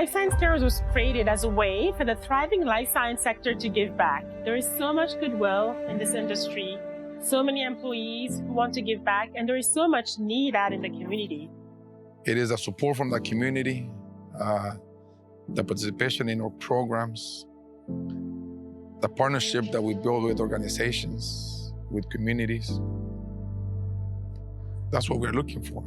Life Science Cares was created as a way for the thriving life science sector to give back. There is so much goodwill in this industry, so many employees who want to give back, and there is so much need out in the community. It is a support from the community, the participation in our programs, the partnership that we build with organizations, with communities. That's what we're looking for.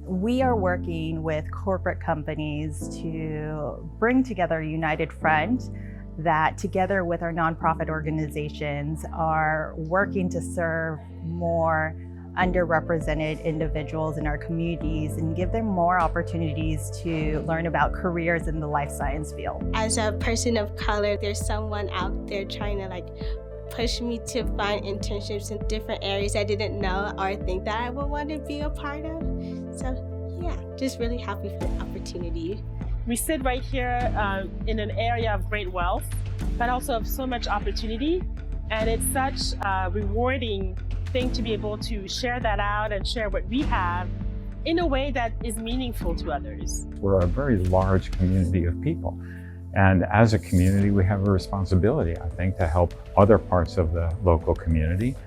We are working with corporate companies to bring together a united front that, together with our nonprofit organizations, are working to serve more underrepresented individuals in our communities and give them more opportunities to learn about careers in the life science field. As a person of color, there's someone out there trying to push me to find internships in different areas I didn't know or think that I would want to be a part of. So yeah, just really happy for the opportunity. We sit right here in an area of great wealth, but also of so much opportunity. And it's such a rewarding thing to be able to share that out and share what we have in a way that is meaningful to others. We're a very large community of people. And as a community, we have a responsibility, I think, to help other parts of the local community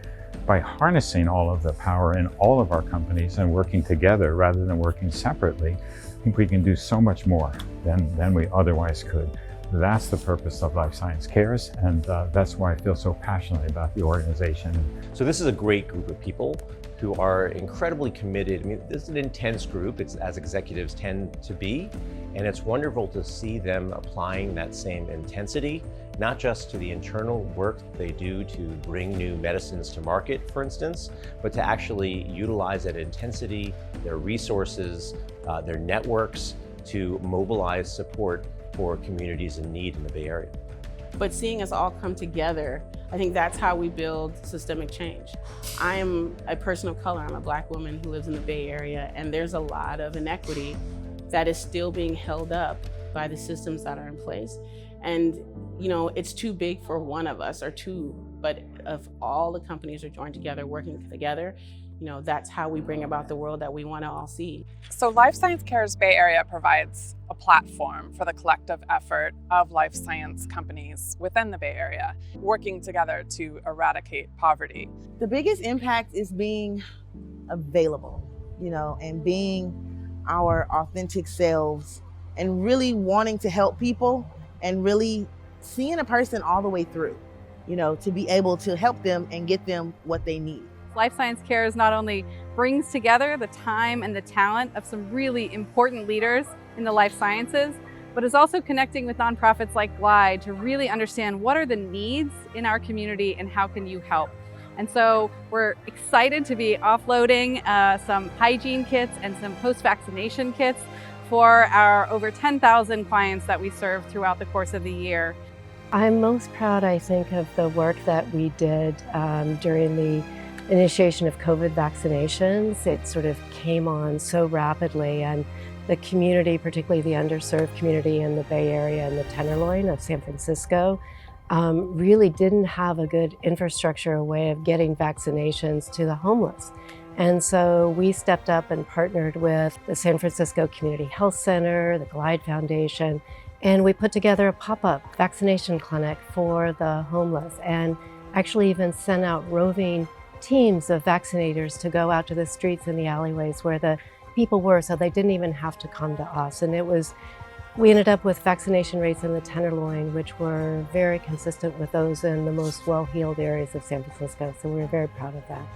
by harnessing all of the power in all of our companies and working together rather than working separately. I think we can do so much more than we otherwise could. That's the purpose of Life Science Cares, and that's why I feel so passionately about the organization. So this is a great group of people who are incredibly committed. I mean, this is an intense group, it's as executives tend to be, and it's wonderful to see them applying that same intensity, not just to the internal work they do to bring new medicines to market, for instance, but to actually utilize that intensity, their resources, their networks to mobilize support for communities in need in the Bay Area. But seeing us all come together, I think that's how we build systemic change. I am a person of color. I'm a Black woman who lives in the Bay Area, and there's a lot of inequity that is still being held up by the systems that are in place. And you know, it's too big for one of us or two, but if all the companies are joined together, working together, you know, that's how we bring about the world that we want to all see. So Life Science Cares Bay Area provides a platform for the collective effort of life science companies within the Bay Area, working together to eradicate poverty. The biggest impact is being available, you know, and being our authentic selves and really wanting to help people and really seeing a person all the way through, you know, to be able to help them and get them what they need. Life Science Cares not only brings together the time and the talent of some really important leaders in the life sciences, but is also connecting with nonprofits like Glide to really understand what are the needs in our community and how can you help. And so we're excited to be offloading some hygiene kits and some post-vaccination kits for our over 10,000 clients that we serve throughout the course of the year. I'm most proud, I think, of the work that we did during the initiation of COVID vaccinations. It sort of came on so rapidly, and the community, particularly the underserved community in the Bay Area and the Tenderloin of San Francisco, really didn't have a good infrastructure, a way of getting vaccinations to the homeless. And so we stepped up and partnered with the San Francisco Community Health Center, the Glide Foundation, and we put together a pop-up vaccination clinic for the homeless, and actually even sent out roving teams of vaccinators to go out to the streets and the alleyways where the people were, so they didn't even have to come to us. And we ended up with vaccination rates in the Tenderloin, which were very consistent with those in the most well-heeled areas of San Francisco. So we're very proud of that.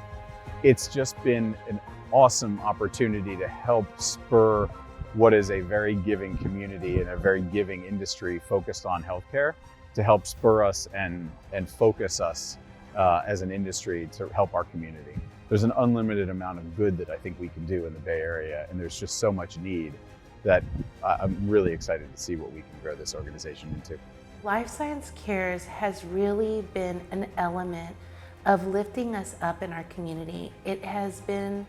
It's just been an awesome opportunity to help spur what is a very giving community and a very giving industry focused on healthcare, to help spur us and focus us as an industry to help our community. There's an unlimited amount of good that I think we can do in the Bay Area, and there's just so much need that I'm really excited to see what we can grow this organization into. Life Science Cares has really been an element of lifting us up in our community. It has been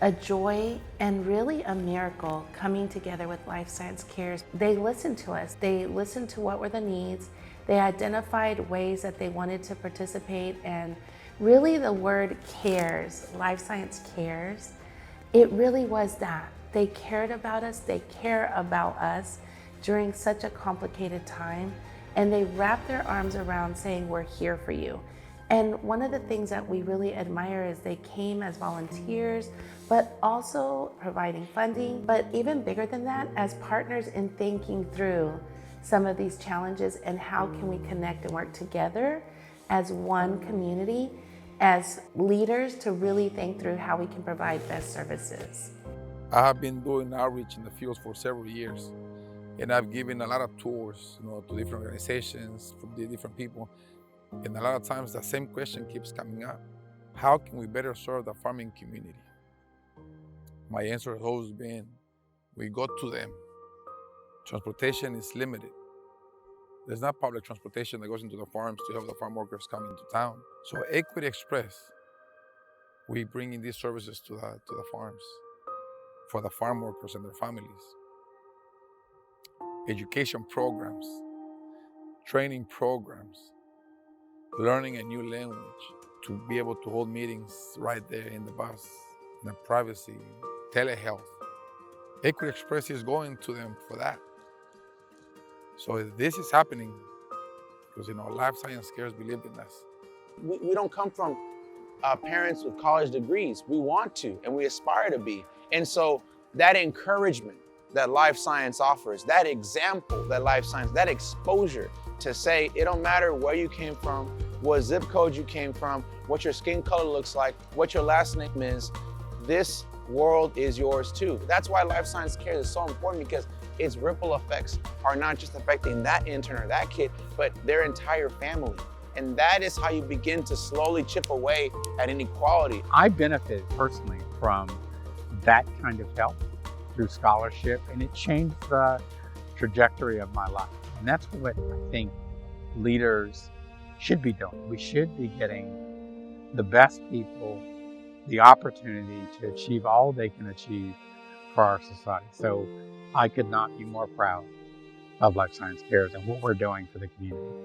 a joy and really a miracle coming together with Life Science Cares. They listened to us. They listened to what were the needs. They identified ways that they wanted to participate, and really the word cares, Life Science Cares, it really was that. They cared about us, they care about us, during such a complicated time, and they wrap their arms around saying, we're here for you. And one of the things that we really admire is they came as volunteers, but also providing funding, but even bigger than that, as partners in thinking through some of these challenges and how can we connect and work together as one community, as leaders, to really think through how we can provide best services. I have been doing outreach in the fields for several years, and I've given a lot of tours, to different organizations, from the different people. And a lot of times the same question keeps coming up. How can we better serve the farming community? My answer has always been, we go to them. Transportation is limited. There's not public transportation that goes into the farms to help the farm workers come into town. So Equity Express, we bring in these services to the farms for the farm workers and their families. Education programs, training programs, learning a new language, to be able to hold meetings right there in the bus, in the privacy, telehealth. Equity Express is going to them for that. So this is happening because Life Science Cares believed in us. We don't come from parents with college degrees. We want to, and we aspire to be. And so that encouragement that Life Science offers, that example that Life Science, that exposure to say, it don't matter where you came from, what zip code you came from, what your skin color looks like, what your last name is, this world is yours too. That's why Life Science Cares is so important, because its ripple effects are not just affecting that intern or that kid, but their entire family. And that is how you begin to slowly chip away at inequality. I benefited personally from that kind of help through scholarship, and it changed the trajectory of my life. And that's what I think leaders should be doing. We should be getting the best people the opportunity to achieve all they can achieve for our society. So I could not be more proud of Life Science Cares and what we're doing for the community.